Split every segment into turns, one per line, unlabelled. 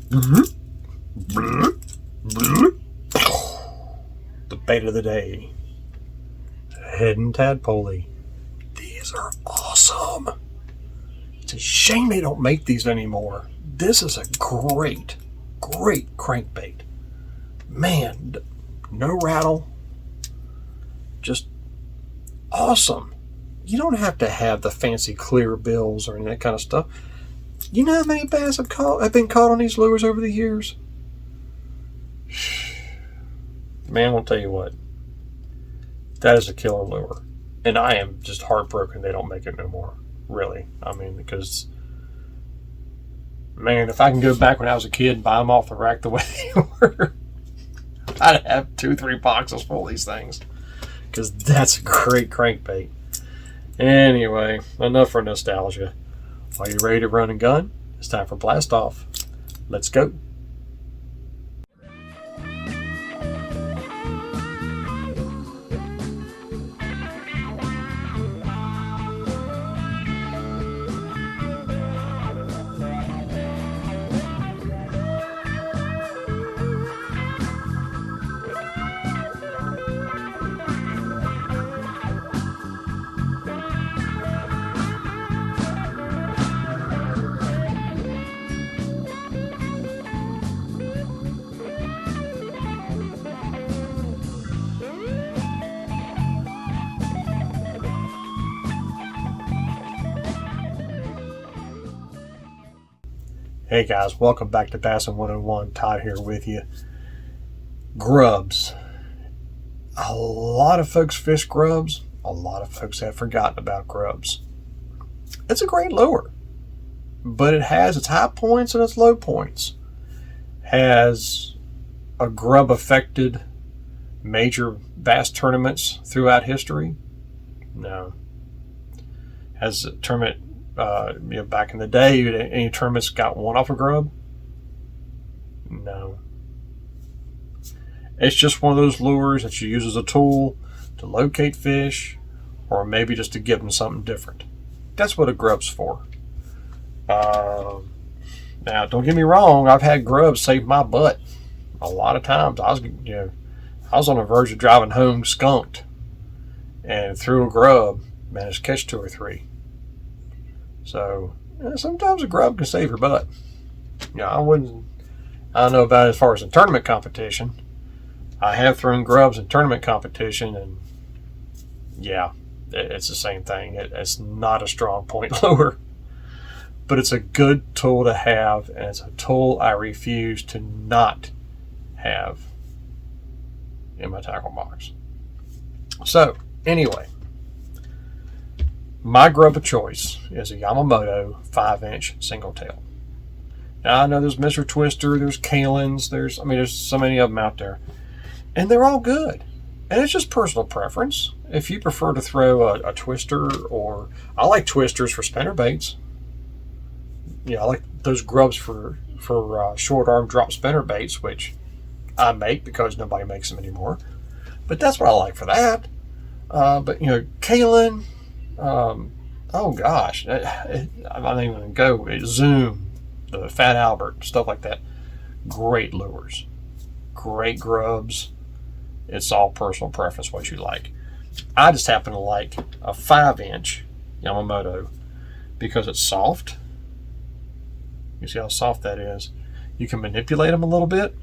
The bait of the day. Hidden tadpole. These are awesome. It's a shame they don't make these anymore. This is a great crankbait. Man, no rattle. Just awesome. You don't have to have the fancy clear bills or any of that kind of stuff. You know how many bass have been caught on these lures over the years? Man, I'll tell you what. That is a killer lure. And I am just heartbroken they don't make it no more. Really. I mean, because, man, if I can go back when I was a kid and buy them off the rack the way they were, I'd have 2-3 boxes full of these things. Because that's a great crankbait. Anyway, enough for nostalgia. Are you ready to run and gun? It's time for blast off. Let's go. Hey guys, welcome back to Bassin 101. Todd here with you. Grubs. A lot of folks fish grubs. A lot of folks have forgotten about grubs. It's a great lure, but it has its high points and its low points. Has a grub affected major bass tournaments throughout history? No. Has a tournament back in the day, any tournaments got one off a grub? No. It's just one of those lures that you use as a tool to locate fish, or maybe just to give them something different. That's what a grub's for. Now, don't get me wrong. I've had grubs save my butt a lot of times. I was on the verge of driving home skunked, and threw a grub, managed to catch 2 or 3. So, sometimes a grub can save your butt. I don't know about it as far as in tournament competition. I have thrown grubs in tournament competition, and yeah, it's the same thing. It's not a strong point lure, but it's a good tool to have, and it's a tool I refuse to not have in my tackle box. So, anyway. My grub of choice is a Yamamoto 5-inch single tail. Now I know there's Mr. Twister, there's Kalin's, there's so many of them out there, and they're all good. And it's just personal preference. If you prefer to throw a twister, or I like twisters for spinner baits. I like those grubs for short arm drop spinner baits, which I make because nobody makes them anymore. But that's what I like for that. But Kalin. Oh gosh, I'm not even going to go. Zoom, the Fat Albert, stuff like that. Great lures, great grubs. It's all personal preference what you like. I just happen to like a 5-inch Yamamoto because it's soft. You see how soft that is. You can manipulate them a little bit,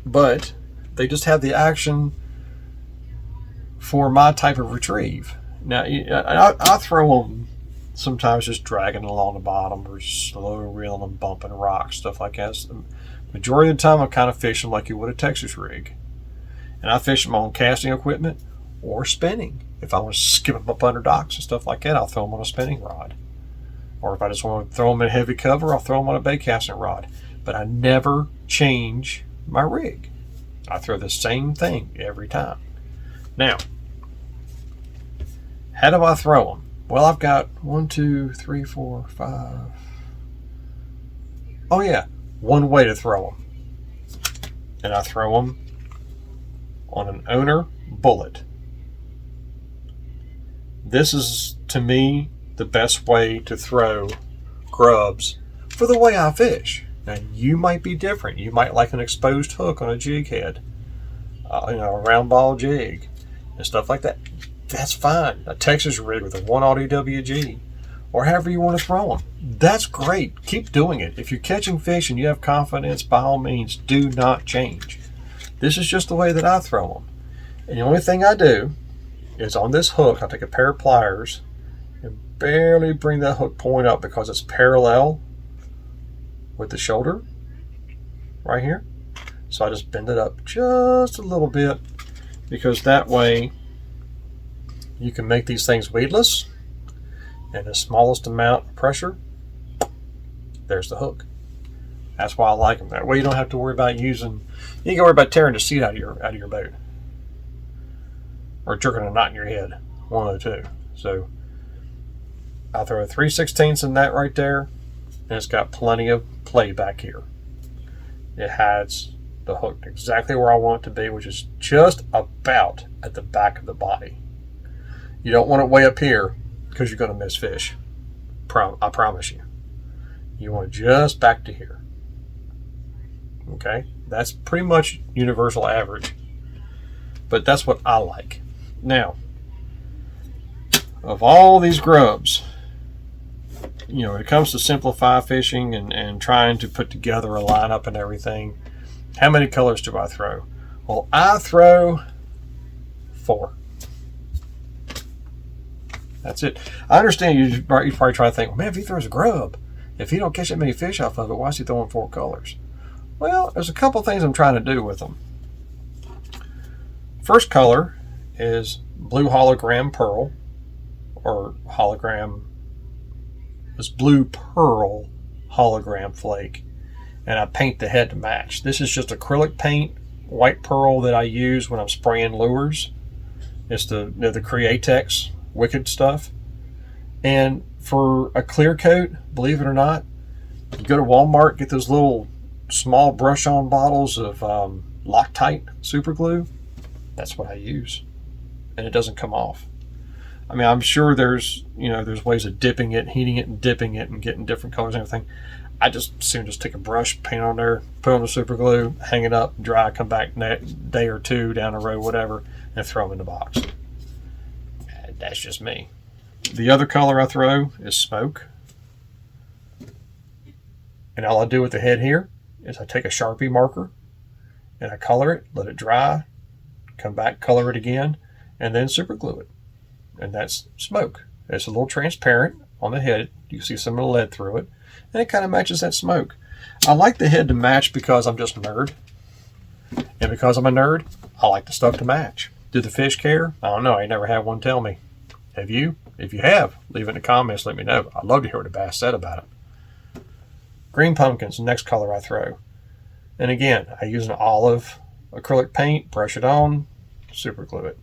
but they just have the action for my type of retrieve. Now, I throw them sometimes just dragging along the bottom, or slow reeling them, bumping rocks, stuff like that. So the majority of the time, I kind of fish them like you would a Texas rig. And I fish them on casting equipment or spinning. If I want to skip them up under docks and stuff like that, I'll throw them on a spinning rod. Or if I just want to throw them in heavy cover, I'll throw them on a bait casting rod. But I never change my rig. I throw the same thing every time. Now, how do I throw them? Well, I've got 1, 2, 3, 4, 5. Oh yeah, one way to throw them. And I throw them on an owner bullet. This is, to me, the best way to throw grubs for the way I fish. Now, you might be different. You might like an exposed hook on a jig head, a round ball jig, and stuff like that. That's fine. A Texas rig with a 1/0 EWG, or however you want to throw them. That's great. Keep doing it. If you're catching fish and you have confidence, by all means, do not change. This is just the way that I throw them. And the only thing I do is on this hook, I'll take a pair of pliers and barely bring that hook point up because it's parallel with the shoulder right here. So I just bend it up just a little bit, because that way you can make these things weedless, and the smallest amount of pressure, there's the hook. That's why I like them. That way you don't have to worry about you ain't gonna worry about tearing the seat out of your boat or jerking a knot in your head, one of the two. So I'll throw a 3/16 in that right there, and it's got plenty of play back here. It has the hook exactly where I want it to be, which is just about at the back of the body. You don't want it way up here because you're going to miss fish. I promise you. You want it just back to here. Okay? That's pretty much universal average. But that's what I like. Now, of all these grubs, when it comes to simplify fishing and trying to put together a lineup and everything, how many colors do I throw? Well, I throw 4. That's it. I understand you probably try to think, well, man, if he throws a grub, if he don't catch that many fish off of it, why is he throwing 4 colors? Well, there's a couple things I'm trying to do with them. First color is blue hologram pearl, or hologram. It's blue pearl hologram flake, and I paint the head to match. This is just acrylic paint, white pearl, that I use when I'm spraying lures. It's the Createx Wicked stuff. And for a clear coat, believe it or not, you go to Walmart, get those little small brush-on bottles of Loctite super glue. That's what I use, and it doesn't come off. I mean, I'm sure there's ways of dipping it, heating it, and dipping it, and getting different colors and everything. I just soon just take a brush, paint on there, put on the super glue, hang it up, dry, come back day or two down the road, whatever, and throw them in the box. That's just me. The other color I throw is smoke. And all I do with the head here is I take a Sharpie marker and I color it, let it dry, come back, color it again, and then super glue it. And that's smoke. It's a little transparent on the head. You see some of the lead through it, and it kind of matches that smoke. I like the head to match because I'm just a nerd. And because I'm a nerd, I like the stuff to match. Do the fish care? I don't know. I never had one tell me. Have you? If you have, leave it in the comments. Let me know. I'd love to hear what the bass said about it. Green pumpkin's the next color I throw. And again, I use an olive acrylic paint, brush it on, super glue it.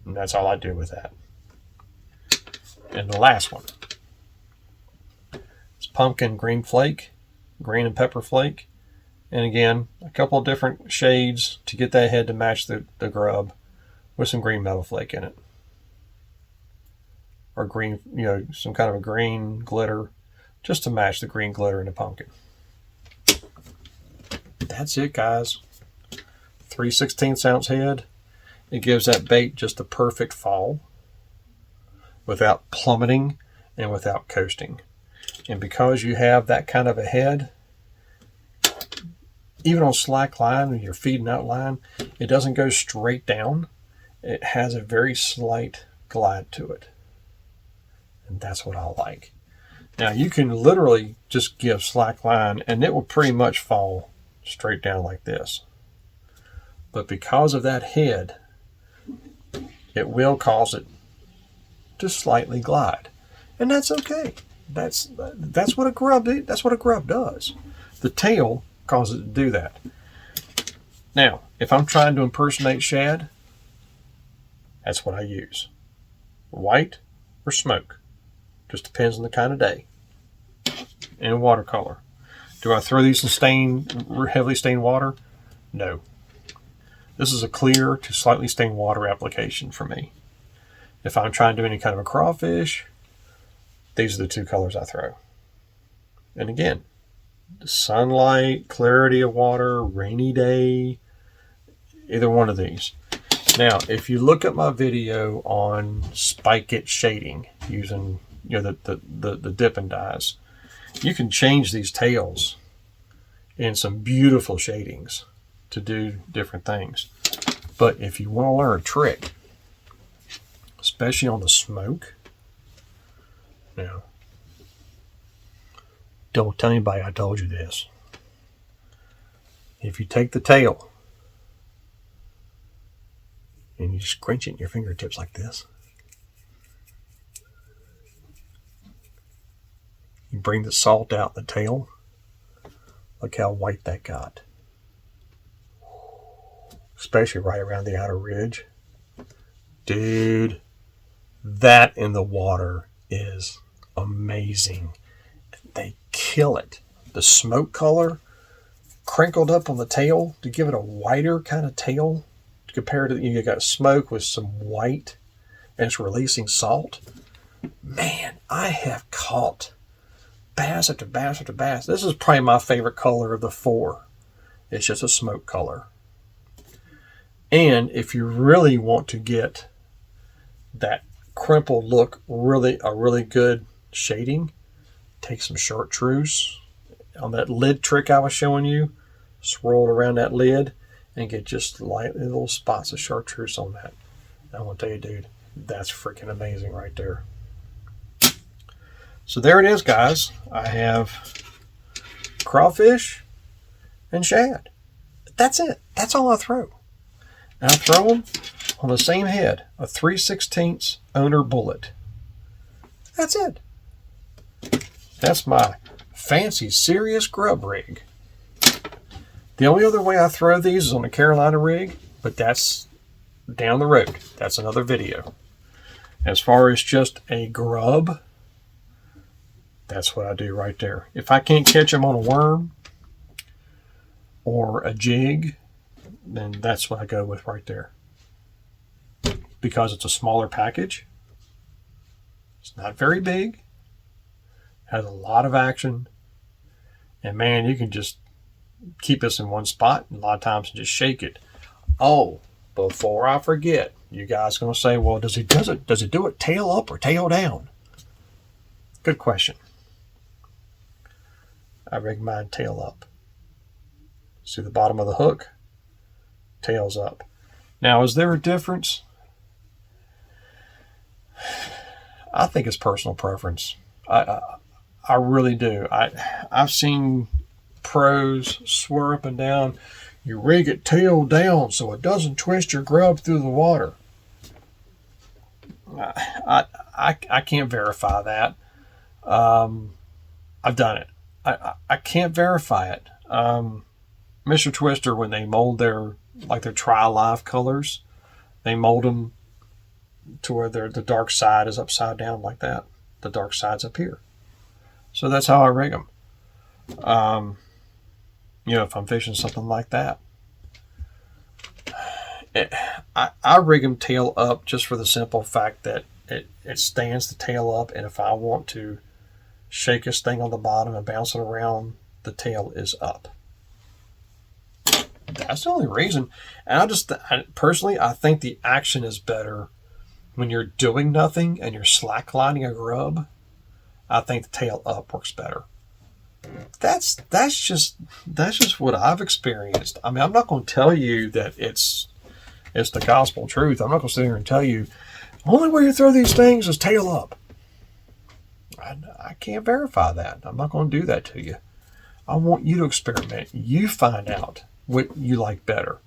And that's all I do with that. And the last one is pumpkin green flake, green and pepper flake. And again, a couple of different shades to get that head to match the grub with some green metal flake in it. Or green, some kind of a green glitter, just to match the green glitter in the pumpkin. That's it, guys. 3/16 ounce head. It gives that bait just the perfect fall without plummeting and without coasting. And because you have that kind of a head, even on slack line, when you're feeding out line, it doesn't go straight down. It has a very slight glide to it. And that's what I like. Now, you can literally just give slack line and it will pretty much fall straight down like this. But because of that head, it will cause it to slightly glide. And that's okay. That's what a grub does. The tail causes it to do that. Now, if I'm trying to impersonate shad, that's what I use. White or smoke. Just depends on the kind of day. And watercolor. Do I throw these in heavily stained water? No. This is a clear to slightly stained water application for me. If I'm trying to do any kind of a crawfish, these are the two colors I throw. And again, sunlight, clarity of water, rainy day, either one of these. Now, if you look at my video on spike it shading using the dipping dyes, you can change these tails in some beautiful shadings to do different things. But if you want to learn a trick, especially on the smoke, now, don't tell anybody I told you this. If you take the tail and you scrunch it in your fingertips like this, you bring the salt out the tail, look how white that got. Especially right around the outer ridge. Dude, that in the water is amazing. They kill it. The smoke color crinkled up on the tail to give it a whiter kind of tail compared to, you got smoke with some white and it's releasing salt. Man, I have caught bass after bass after bass. This is probably my favorite color of the four. It's just a smoke color. And if you really want to get that crimpled look, a really good shading, take some chartreuse on that lid trick I was showing you, swirl it around that lid and get just light little spots of chartreuse on that. And I want to tell you, dude, that's freaking amazing right there. So there it is, guys. I have crawfish and shad. That's it. That's all I throw. And I throw them on the same head, a 3/16 owner bullet. That's it. That's my fancy, serious grub rig. The only other way I throw these is on a Carolina rig, but that's down the road. That's another video. As far as just a grub, that's what I do right there. If I can't catch them on a worm or a jig, then that's what I go with right there. Because it's a smaller package. It's not very big. Has a lot of action. And man, you can just keep this in one spot and a lot of times just shake it. Oh, before I forget, you guys are going to say, well, does it do it tail up or tail down? Good question. I rig mine tail up. See the bottom of the hook? Tails up. Now, is there a difference? I think it's personal preference. I really do. I've seen pros swear up and down, you rig it tail down so it doesn't twist your grub through the water. I can't verify that. I've done it. I can't verify it. Mr. Twister, when they mold their Tri-Life colors, they mold them to where the dark side is upside down like that. The dark side's up here. So that's how I rig them. If I'm fishing something like that. I rig them tail up just for the simple fact that it stands the tail up, and if I want to shake this thing on the bottom and bounce it around, the tail is up. That's the only reason. And personally, I think the action is better when you're doing nothing and you're slacklining a grub. I think the tail up works better. That's just what I've experienced. I mean, I'm not going to tell you that it's the gospel truth. I'm not going to sit here and tell you the only way you throw these things is tail up. I can't verify that. I'm not going to do that to you. I want you to experiment. You find out what you like better.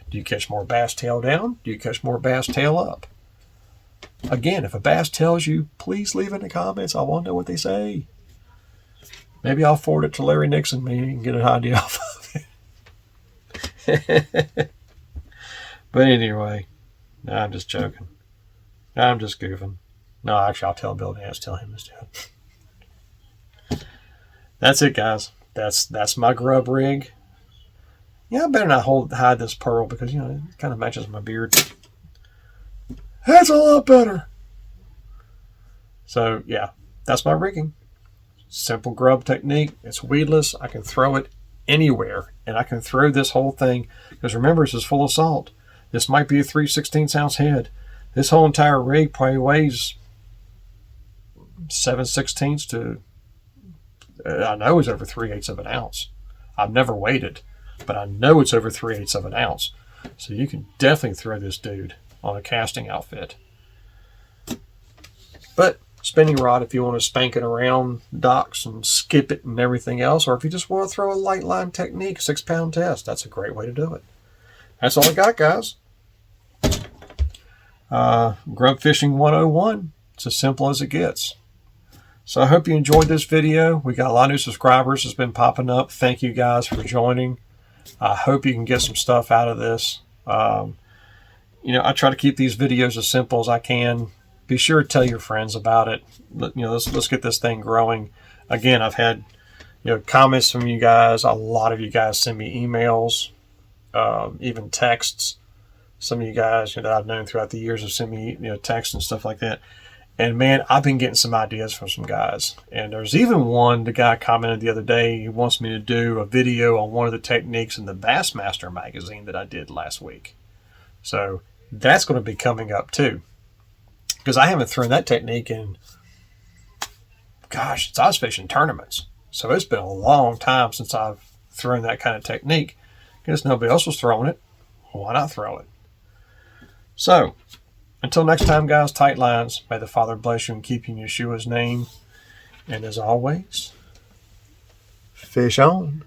Do you catch more bass tail down? Do you catch more bass tail up? Again, if a bass tells you, please leave in the comments. I want to know what they say. Maybe I'll forward it to Larry Nixon. Maybe you can get an idea off of it. But anyway, no, I'm just joking. No, I'm just goofing. No, actually, I'll tell Bill Nance, tell him to do it. That's it, guys. That's my grub rig. Yeah, I better not hide this pearl because, it kind of matches my beard. That's a lot better. So, yeah, that's my rigging. Simple grub technique. It's weedless. I can throw it anywhere, and I can throw this whole thing, because remember, this is full of salt. This might be a 3/16 ounce head. This whole entire rig probably weighs 7/16 to, I know it's over 3/8 of an ounce. I've never weighed it, but I know it's over 3/8 of an ounce. So you can definitely throw this dude on a casting outfit. But spinning rod, if you want to spank it around docks and skip it and everything else, or if you just want to throw a light line technique, 6-pound test, that's a great way to do it. That's all I got, guys. Grub Fishing 101. It's as simple as it gets. So I hope you enjoyed this video. We got a lot of new subscribers that's been popping up. Thank you guys for joining. I hope you can get some stuff out of this. I try to keep these videos as simple as I can. Be sure to tell your friends about it. Let's get this thing growing. Again, I've had comments from you guys. A lot of you guys send me emails, even texts. Some of you guys that I've known throughout the years have sent me texts and stuff like that. And man, I've been getting some ideas from some guys. And there's even one, the guy commented the other day, he wants me to do a video on one of the techniques in the Bassmaster magazine that I did last week. So that's going to be coming up too. Because I haven't thrown that technique in, gosh, it's ice fishing tournaments. So it's been a long time since I've thrown that kind of technique. Because nobody else was throwing it. Why not throw it? So, until next time, guys, tight lines. May the Father bless you and keep you in Yeshua's name. And as always, fish on.